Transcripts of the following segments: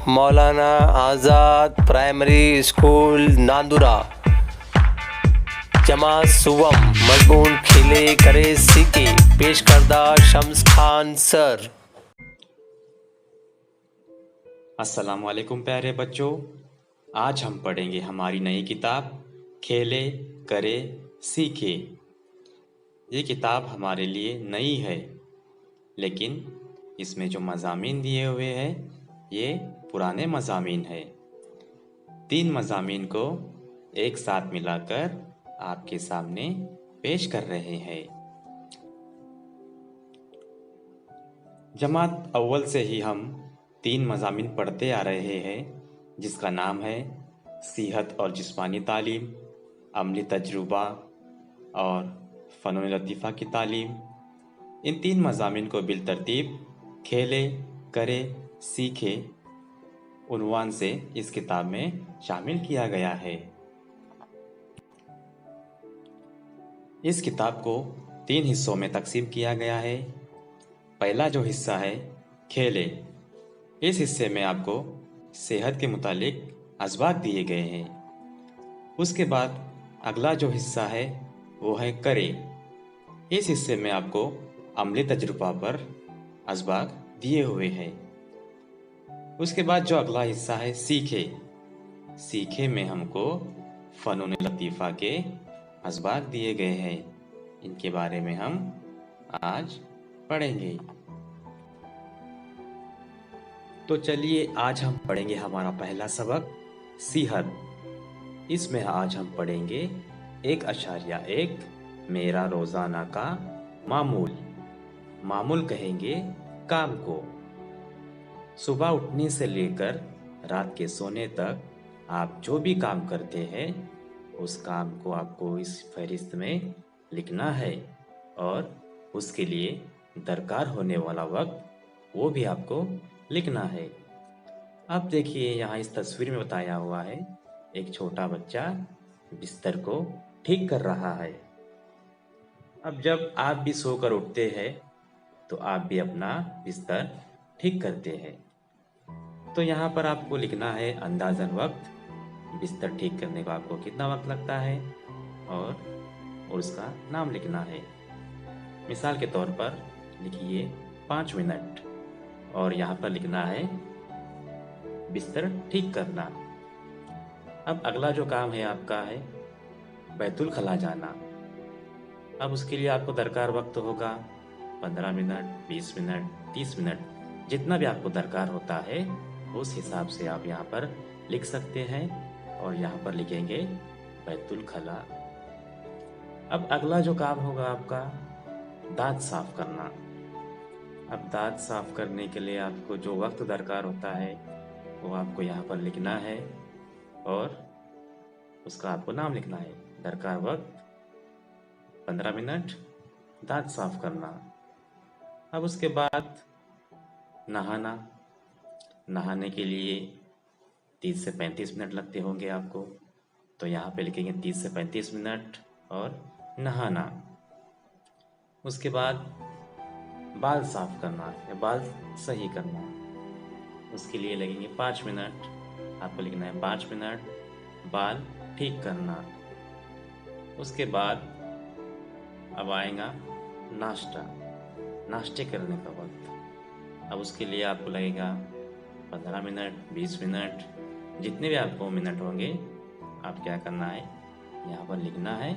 मौलाना आज़ाद primary school Nandura. जमात सुवम मजमून खिले करे सीखे पेश करदा शम्स खान सर। अस्सलाम वालेकुम प्यारे बच्चों, आज हम पढ़ेंगे हमारी नई किताब खेले करे सीखे। ये किताब हमारे लिए नई है, लेकिन इसमें जो मज़ामीन दिए हुए हैं ये पुराने मज़ामीन हैं। 3 मज़ामीन को एक साथ मिलाकर आपके सामने पेश कर रहे हैं। जमात अव्वल से ही हम 3 मज़ामीन पढ़ते आ रहे हैं, जिसका नाम है सेहत और जिस्मानी तालीम, अमली तजुर्बा और फ़नून लतीफ़ा की तालीम। इन 3 मज़ामीन को बिलतरतीब खेले करे सीखे उन्वान से इस किताब में शामिल किया गया है। इस किताब को 3 हिस्सों में तकसीम किया गया है। पहला जो हिस्सा है खेले, इस हिस्से में आपको सेहत के मुतालिक असबाक दिए गए हैं। उसके बाद अगला जो हिस्सा है वो है करे। इस हिस्से में आपको अमली तजुर्बा पर असबाक दिए हुए हैं। उसके बाद जो अगला हिस्सा है सीखे, सीखे में हमको फ़नून लतीफ़ा के असबाक दिए गए हैं। इनके बारे में हम आज पढ़ेंगे। तो चलिए आज हम पढ़ेंगे हमारा पहला सबक सेहत। इसमें आज हम पढ़ेंगे 1.1 मेरा रोज़ाना का मामूल। मामूल कहेंगे काम को। सुबह उठने से लेकर रात के सोने तक आप जो भी काम करते हैं उस काम को आपको इस फहरिस्त में लिखना है, और उसके लिए दरकार होने वाला वक्त वो भी आपको लिखना है। अब देखिए यहाँ इस तस्वीर में बताया हुआ है एक छोटा बच्चा बिस्तर को ठीक कर रहा है। अब जब आप भी सोकर उठते हैं तो आप भी अपना बिस्तर ठीक करते हैं। तो यहाँ पर आपको लिखना है अंदाज़न वक्त, बिस्तर ठीक करने को आपको कितना वक्त लगता है, और उसका नाम लिखना है। मिसाल के तौर पर लिखिए 5 मिनट, और यहाँ पर लिखना है बिस्तर ठीक करना। अब अगला जो काम है आपका है बैतुल खला जाना। अब उसके लिए आपको दरकार वक्त होगा 15 मिनट, 20 मिनट, 30 मिनट, जितना भी आपको दरकार होता है उस हिसाब से आप यहाँ पर लिख सकते हैं, और यहाँ पर लिखेंगे बैतुल खला। अब अगला जो काम होगा आपका दांत साफ करना। अब दांत साफ करने के लिए आपको जो वक्त दरकार होता है वो आपको यहाँ पर लिखना है, और उसका आपको नाम लिखना है। दरकार वक्त 15 मिनट, दांत साफ करना। अब उसके बाद नहाना। नहाने के लिए 30 से 35 मिनट लगते होंगे आपको, तो यहाँ पे लिखेंगे 30 से 35 मिनट और नहाना। उसके बाद बाल साफ करना या बाल सही करना, उसके लिए लगेंगे 5 मिनट। आपको लिखना है 5 मिनट बाल ठीक करना। उसके बाद अब आएगा नाश्ता, नाश्ते करने का वक्त। अब उसके लिए आपको लगेगा 15 मिनट, 20 मिनट, जितने भी आपको मिनट होंगे आप क्या करना है यहाँ पर लिखना है,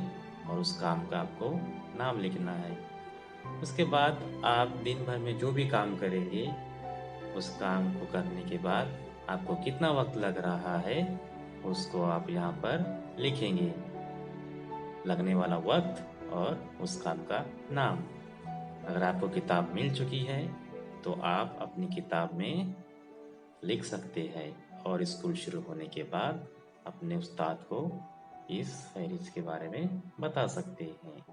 और उस काम का आपको नाम लिखना है। उसके बाद आप दिन भर में जो भी काम करेंगे उस काम को करने के बाद आपको कितना वक्त लग रहा है उसको आप यहाँ पर लिखेंगे, लगने वाला वक्त और उस काम का नाम। अगर आपको किताब मिल चुकी है तो आप अपनी किताब में लिख सकते हैं, और स्कूल शुरू होने के बाद अपने उस्ताद को इस फहरिस्त के बारे में बता सकते हैं।